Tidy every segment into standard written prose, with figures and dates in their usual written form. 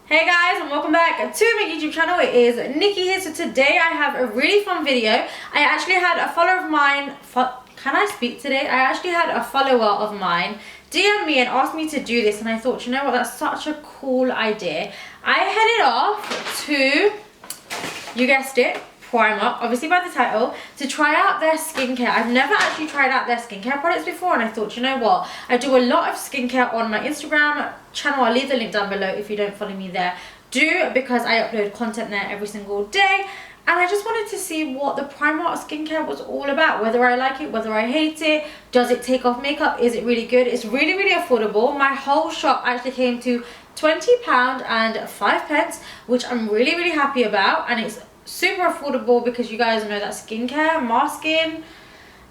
Hey guys, and welcome back to my YouTube channel. It is Nikki here. So today I have a really fun video. I actually had a follower of mine, can I speak today? I actually had a follower of mine DM me and asked me to do this, and I thought, you know what, that's such a cool idea. I headed off to, you guessed it, Primark, obviously by the title, to try out their skincare. I've never actually tried out their skincare products before, and I thought, you know what, I do a lot of skincare on my Instagram channel. I'll leave the link down below if you don't follow me there. Do, because I upload content there every single day, and I just wanted to see what the Primark skincare was all about, whether I like it, whether I hate it, does it take off makeup, is it really good? It's really, really affordable. My whole shop actually came to £20 and 5 pence, which I'm really, really happy about, and it's super affordable because you guys know that skincare, masking,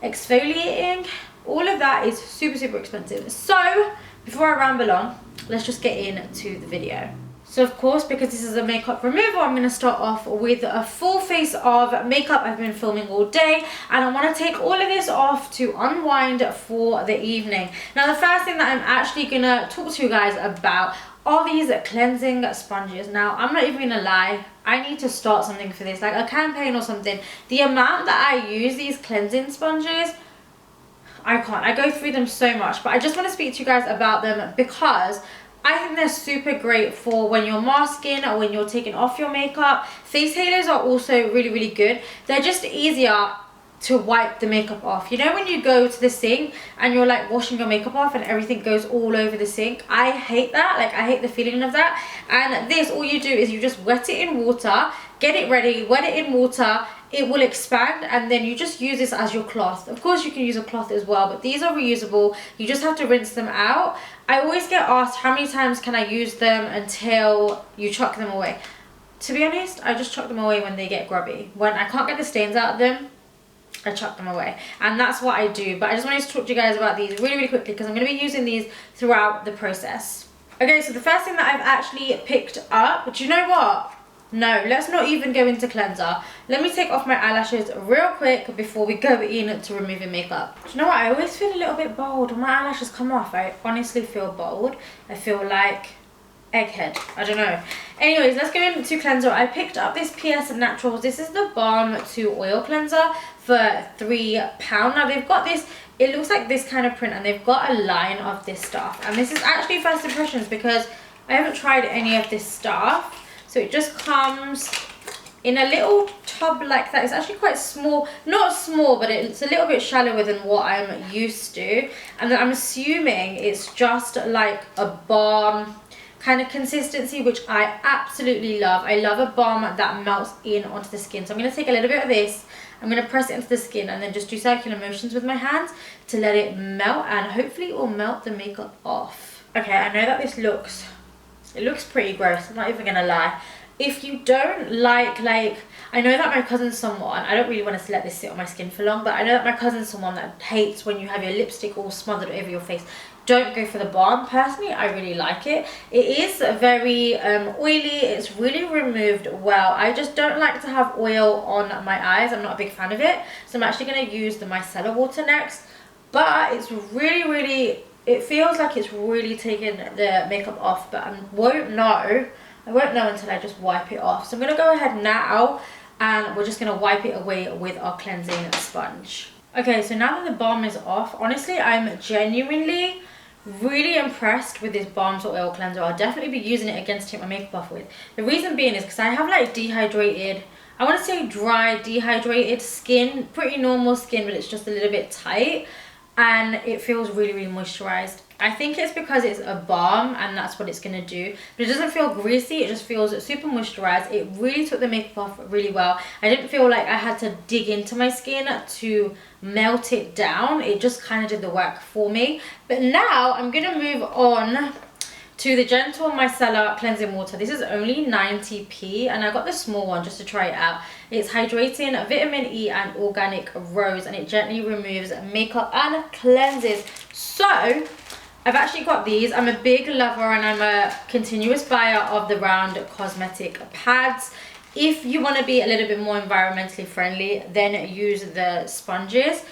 exfoliating, all of that is super, super expensive. So before I ramble on, let's just get into the video. So of course, because this is a makeup removal, I'm going to start off with a full face of makeup. I've been filming all day and I want to take all of this off to unwind for the evening. Now the first thing that I'm actually going to talk to you guys about are these cleansing sponges. Now I'm not even gonna lie, I need to start something for this, like a campaign or something. The amount that I use these cleansing sponges, I can't. I go through them so much, but I just want to speak to you guys about them because I think they're super great for when you're masking or when you're taking off your makeup. Face halos are also really, really good. They're just easier to wipe the makeup off. You know when you go to the sink and you're like washing your makeup off and everything goes all over the sink? I hate that. Like, I hate the feeling of that. And this, all you do is you just wet it in water, get it ready, wet it in water, it will expand, and then you just use this as your cloth. Of course you can use a cloth as well, but these are reusable. You just have to rinse them out. I always get asked how many times can I use them until you chuck them away. To be honest, I just chuck them away when they get grubby. When I can't get the stains out of them, I chuck them away, and that's what I do. But I just wanted to talk to you guys about these really, really quickly because I'm going to be using these throughout the process. Okay, so the first thing that I've actually picked up, but you know what? No, let's not even go into cleanser. Let me take off my eyelashes real quick before we go in to removing makeup. Do you know what? I always feel a little bit bold when my eyelashes come off. I honestly feel bold. I feel like egghead. I don't know. Anyways, let's go into cleanser. I picked up this PS Naturals. This is the Balm to Oil Cleanser for £3. Now they've got this, it looks like this kind of print, and they've got a line of this stuff. And this is actually first impressions because I haven't tried any of this stuff. So it just comes in a little tub like that. It's actually quite small, not small, but it's a little bit shallower than what I'm used to. And then I'm assuming it's just like a balm kind of consistency, which I absolutely love. I love a balm that melts in onto the skin. So I'm going to take a little bit of this, I'm going to press it into the skin and then just do circular motions with my hands to let it melt, and hopefully it will melt the makeup off. Okay, I know that this looks, it looks pretty gross, I'm not even going to lie. If you don't like, I know that my cousin's someone, I don't really want to let this sit on my skin for long, but I know that my cousin's someone that hates when you have your lipstick all smothered over your face. Don't go for the balm. Personally, I really like it. It is very oily. It's really removed well. I just don't like to have oil on my eyes. I'm not a big fan of it. So I'm actually going to use the Micellar water next. But it's really, really, it feels like it's really taken the makeup off, but I won't know. I won't know until I just wipe it off. So I'm going to go ahead now and we're just going to wipe it away with our cleansing sponge. Okay, so now that the balm is off, honestly, I'm genuinely really impressed with this Balm to Oil Cleanser. I'll definitely be using it again to take my makeup off with. The reason being is because I have like dehydrated, I want to say dry, dehydrated skin, pretty normal skin, but it's just a little bit tight, and it feels really, really moisturized. I think it's because it's a balm and that's what it's going to do, but it doesn't feel greasy, it just feels super moisturized. It really took the makeup off really well. I didn't feel like I had to dig into my skin to melt it down. It just kind of did the work for me. But now I'm going to move on to the Gentle Micellar Cleansing Water. This is only 90p and I got the small one just to try it out. It's hydrating, vitamin E and organic rose, and it gently removes makeup and cleanses. So I've actually got these. I'm a big lover and I'm a continuous buyer of the round cosmetic pads. If you want to be a little bit more environmentally friendly, then use the sponges.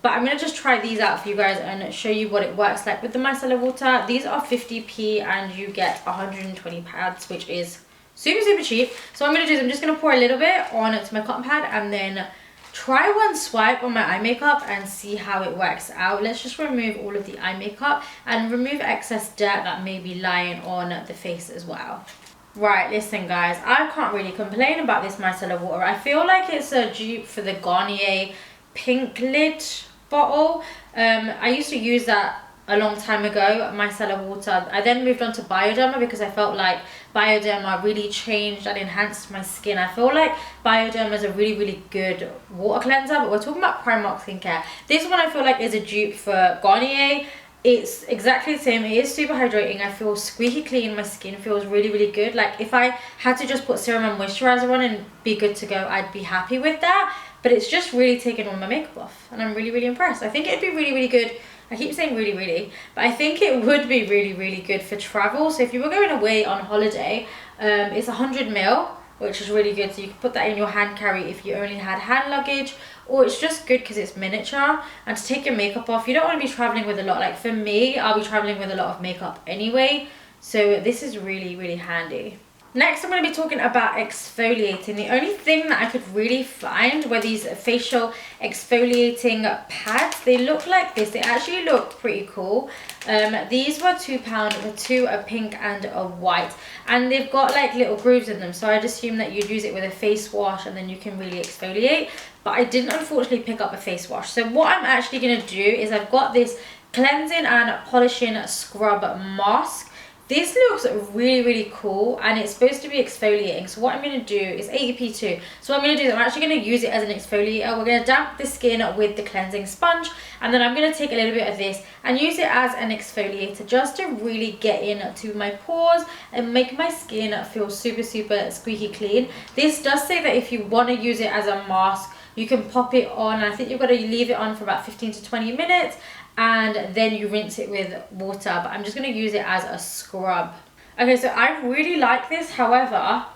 But I'm going to just try these out for you guys and show you what it works like with the micellar water. These are 50p and you get 120 pads, which is super, super cheap. So what I'm going to do is I'm just going to pour a little bit onto my cotton pad and then try one swipe on my eye makeup and see how it works out. Let's just remove all of the eye makeup and remove excess dirt that may be lying on the face as well. Right, listen guys, I can't really complain about this micellar water. I feel like it's a dupe for the Garnier pink lid bottle. I used to use that a long time ago, micellar water. I then moved on to Bioderma because I felt like Bioderma really changed and enhanced my skin. I feel like Bioderma is a really, really good water cleanser, but we're talking about Primark Skincare. This one I feel like is a dupe for Garnier. It's exactly the same. It is super hydrating. I feel squeaky clean. My skin feels really, really good. Like if I had to just put serum and moisturizer on and be good to go, I'd be happy with that. But it's just really taken all my makeup off and I'm really, really impressed. I think it'd be really, really good. I keep saying really, really, but I think it would be really, really good for travel. So if you were going away on holiday, it's 100 ml, which is really good. So you can put that in your hand carry if you only had hand luggage, or it's just good because it's miniature. And to take your makeup off, you don't want to be traveling with a lot. Like for me, I'll be traveling with a lot of makeup anyway. So this is really, really handy. Next, I'm going to be talking about exfoliating. The only thing that I could really find were these facial exfoliating pads. They look like this. They actually look pretty cool. These were £2. The two are pink and a white. And they've got like little grooves in them. So I'd assume that you'd use it with a face wash and then you can really exfoliate. But I didn't unfortunately pick up a face wash. So what I'm actually going to do is I've got this cleansing and polishing scrub mask. This looks really, really cool and it's supposed to be exfoliating. So what I'm going to do is 80p too. So what I'm going to do is I'm actually going to use it as an exfoliator. We're going to damp the skin with the cleansing sponge and then I'm going to take a little bit of this and use it as an exfoliator just to really get into my pores and make my skin feel super, super squeaky clean. This does say that if you want to use it as a mask, you can pop it on. I think you've got to leave it on for about 15 to 20 minutes. And then you rinse it with water, but I'm just going to use it as a scrub. Okay, so I really like this. However,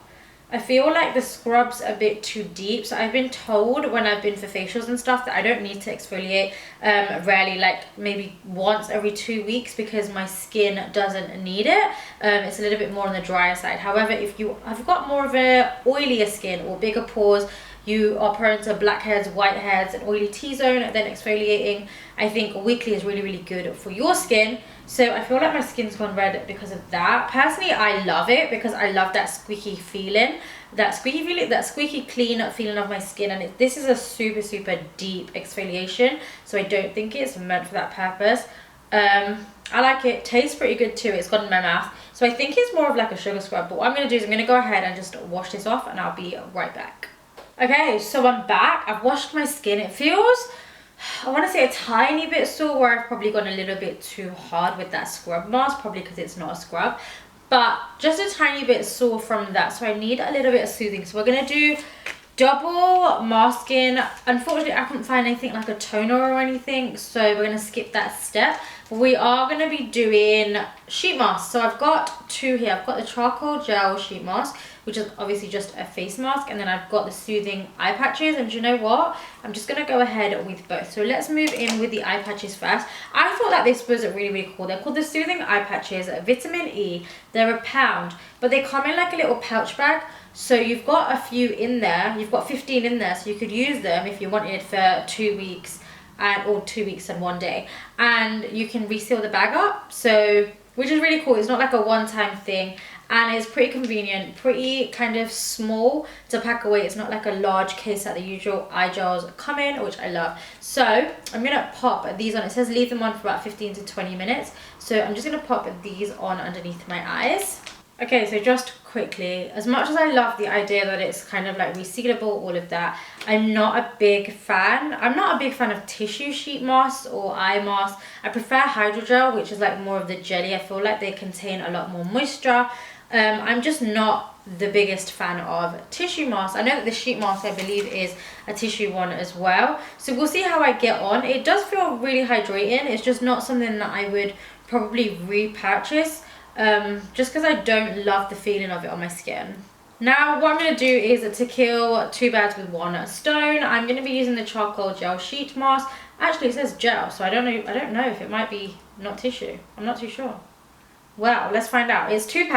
I feel like the scrub's a bit too deep. So I've been told when I've been for facials and stuff that I don't need to exfoliate rarely, like maybe once every 2 weeks because my skin doesn't need it. It's a little bit more on the drier side. However, if you have got more of a oilier skin or bigger pores, you are prone to blackheads, whiteheads, and oily T-zone, then exfoliating, I think weekly is really, really good for your skin. So I feel like my skin's gone red because of that. Personally, I love it because I love that squeaky feeling, that squeaky clean feeling of my skin. And this is a super, super deep exfoliation, so I don't think it's meant for that purpose. I like it. Tastes pretty good too. It's gone in my mouth. So I think it's more of like a sugar scrub. But what I'm going to do is I'm going to go ahead and just wash this off and I'll be right back. Okay, so I'm back. I've washed my skin. It feels, I want to say a tiny bit sore where I've probably gone a little bit too hard with that scrub mask, probably because it's not a scrub, but just a tiny bit sore from that. So I need a little bit of soothing. So we're going to do double masking. Unfortunately, I couldn't find anything like a toner or anything, so we're going to skip that step. We are going to be doing sheet masks. So I've got two here. I've got the charcoal gel sheet mask, which is obviously just a face mask, and then I've got the soothing eye patches. And do you know what? I'm just going to go ahead with both. So let's move in with the eye patches first. I thought that this was really, really cool. They're called the soothing eye patches, vitamin E. They're £1, but they come in like a little pouch bag. So you've got a few in there. You've got 15 in there, so you could use them if you wanted for 2 weeks or 2 weeks and 1 day, and you can reseal the bag up, so which is really cool. It's not like a one-time thing, and it's pretty convenient, pretty kind of small to pack away. It's not like a large case that the usual eye gels come in, which I love. So I'm gonna pop these on. It says leave them on for about 15 to 20 minutes, so I'm just gonna pop these on underneath my eyes. Okay, so just quickly, as much as I love the idea that it's kind of like resealable, all of that, I'm not a big fan. I'm not a big fan of tissue sheet masks or eye masks. I prefer hydrogel, which is like more of the jelly. I feel like they contain a lot more moisture. I'm just not the biggest fan of tissue masks. I know that the sheet mask, I believe, is a tissue one as well. So we'll see how I get on. It does feel really hydrating. It's just not something that I would probably repurchase. Just because I don't love the feeling of it on my skin. Now what I'm going to do is to kill two birds with one stone. I'm going to be using the charcoal gel sheet mask Actually, it says gel, so I don't know if it might be not tissue. I'm not too sure. Well, let's find out. It's £2.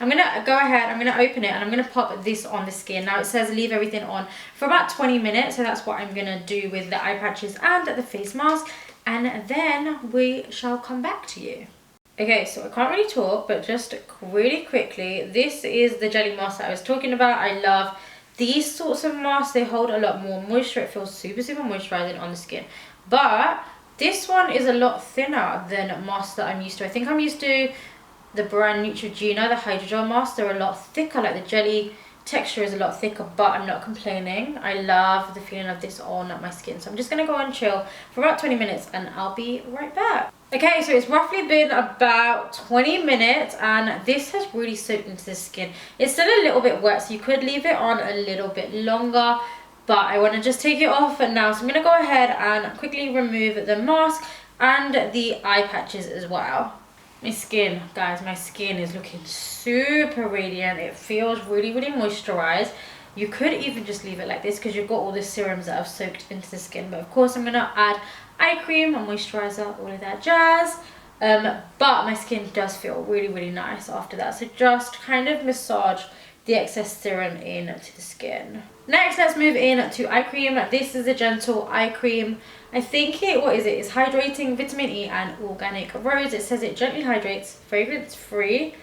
I'm gonna go ahead, I'm gonna open it, and I'm gonna pop this on the skin. Now it says leave everything on for about 20 minutes, so that's what I'm gonna do with the eye patches and the face mask, and then we shall come back to you. Okay, so I can't really talk, but just really quickly, this is the jelly mask that I was talking about. I love these sorts of masks. They hold a lot more moisture. It feels super moisturizing on the skin, but this one is a lot thinner than masks that I'm used to. I think I'm used to the brand Neutrogena, the hydrogel masks. They're a lot thicker, like the jelly texture is a lot thicker, but I'm not complaining. I love the feeling of this on my skin. So I'm just gonna go and chill for about 20 minutes and I'll be right back. Okay, so it's roughly been about 20 minutes and this has really soaked into the skin. It's still a little bit wet, so you could leave it on a little bit longer, but I want to just take it off now. So I'm gonna go ahead and quickly remove the mask and the eye patches as well. My skin, guys, my skin is looking super radiant. It feels really moisturized. You could even just leave it like this because you've got all the serums that have soaked into the skin, but of course I'm gonna add eye cream and moisturizer, all of that jazz. But my skin does feel really nice after that, so just kind of massage the excess serum into the skin. Next, let's move in to eye cream. This is a gentle eye cream. I think it's hydrating, vitamin E and organic rose. It says it gently hydrates, fragrance free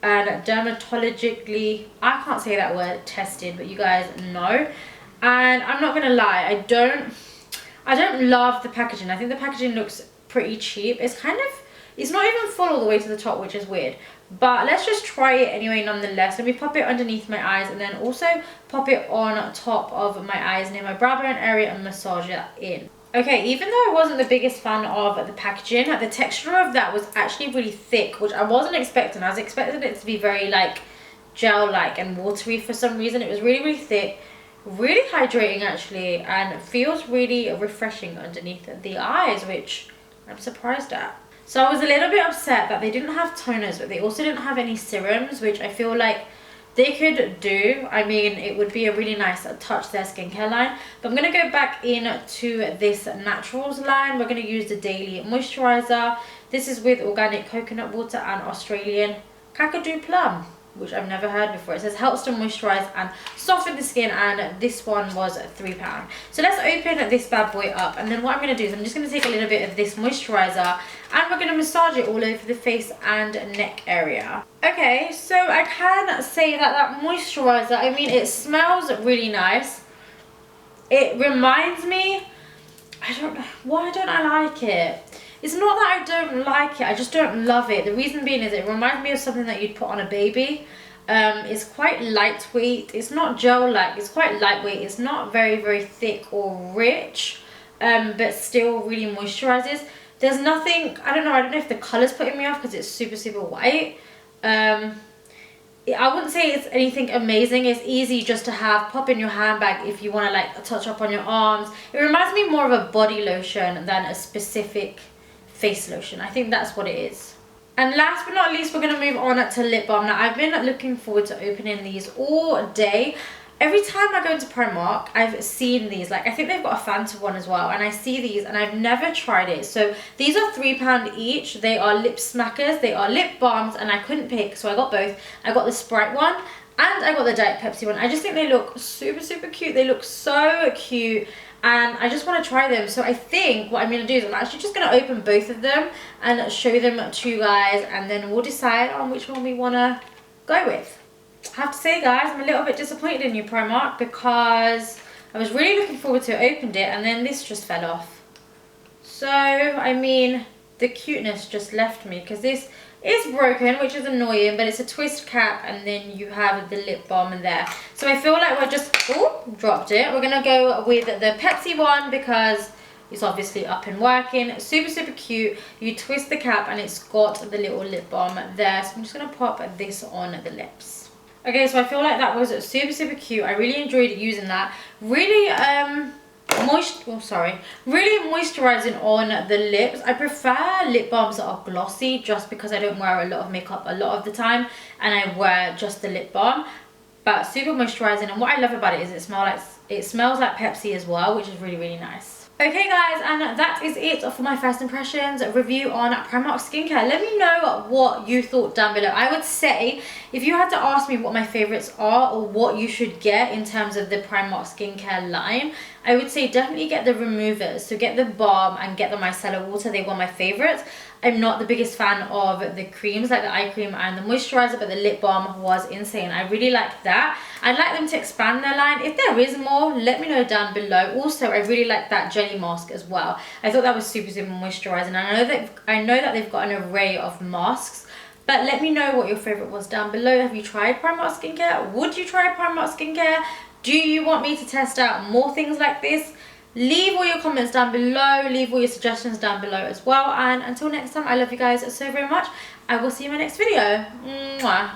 and dermatologically, I can't say that word, tested, but you guys know. And I'm not gonna lie, I don't love the packaging. I think the packaging looks pretty cheap. It's not even full all the way to the top, which is weird. But let's just try it anyway nonetheless. Let me pop it underneath my eyes and then also pop it on top of my eyes near my brow bone area and massage that in. Okay, even though I wasn't the biggest fan of the packaging, the texture of that was actually really thick, which I wasn't expecting. I was expecting it to be very like gel-like and watery for some reason. It was really thick, really hydrating actually, and feels really refreshing underneath the eyes, which I'm surprised at. So I was a little bit upset that they didn't have toners, but they also didn't have any serums, which I feel like they could do. I mean, it would be a really nice touch to their skincare line. But I'm going to go back into this Naturals line. We're going to use the Daily Moisturizer. This is with organic coconut water and Australian Kakadu Plum, which I've never heard before. It says helps to moisturize and soften the skin, and this one was £3. So let's open this bad boy up, and then what I'm going to do is I'm just going to take a little bit of this moisturizer and we're going to massage it all over the face and neck area. Okay, so I can say that moisturizer, I mean, it smells really nice. It reminds me, I don't know, why don't I like it? It's not that I don't like it, I just don't love it. The reason being is it reminds me of something that you'd put on a baby. It's quite lightweight. It's not gel-like, it's quite lightweight. It's not very thick or rich, but still really moisturizes. There's nothing, I don't know if the color's putting me off because it's super white. I wouldn't say it's anything amazing. It's easy just to have, pop in your handbag if you want to like touch up on your arms. It reminds me more of a body lotion than a specific face lotion. I think that's what it is. And last but not least, we're going to move on to lip balm. Now, I've been looking forward to opening these all day. Every time I go into Primark, I've seen these. Like, I think they've got a Fanta one as well. And I see these and I've never tried it. So these are £3 each. They are lip smackers. They are lip balms. And I couldn't pick, so I got both. I got the Sprite one and I got the Diet Pepsi one. I just think they look super cute. They look so cute. And I just want to try them. So I think what I'm going to do is I'm actually just going to open both of them and show them to you guys. And then we'll decide on which one we want to go with. I have to say, guys, I'm a little bit disappointed in you, Primark, because I was really looking forward to it, opened it, and then this just fell off. So, I mean, the cuteness just left me because this is broken, which is annoying, but it's a twist cap, and then you have the lip balm in there. So I feel like we're just, oh, dropped it. We're gonna go with the Pepsi one because it's obviously up and working. Super cute. You twist the cap and it's got the little lip balm there. So I'm just gonna pop this on the lips. Okay, so I feel like that was super cute. I really enjoyed using that. Really really moisturizing on the lips. I prefer lip balms that are glossy just because I don't wear a lot of makeup a lot of the time and I wear just the lip balm. But super moisturizing, and what I love about it is it smells like Pepsi as well, which is really nice. Okay guys, and that is it for my first impressions review on Primark Skincare. Let me know what you thought down below. I would say, if you had to ask me what my favourites are or what you should get in terms of the Primark Skincare line, I would say definitely get the removers. So get the balm and get the micellar water. They were my favourites. I'm not the biggest fan of the creams like the eye cream and the moisturizer, but the lip balm was insane. I really like that. I'd like them to expand their line. If there is more, let me know down below. Also, I really like that jelly mask as well. I thought that was super moisturizing. I know that they've got an array of masks, but let me know what your favorite was down below. Have you tried Primark Skincare? Would you try Primark Skincare? Do you want me to test out more things like this? Leave all your comments down below, leave all your suggestions down below as well, and until next time, I love you guys so very much. I will see you in my next video. Mwah.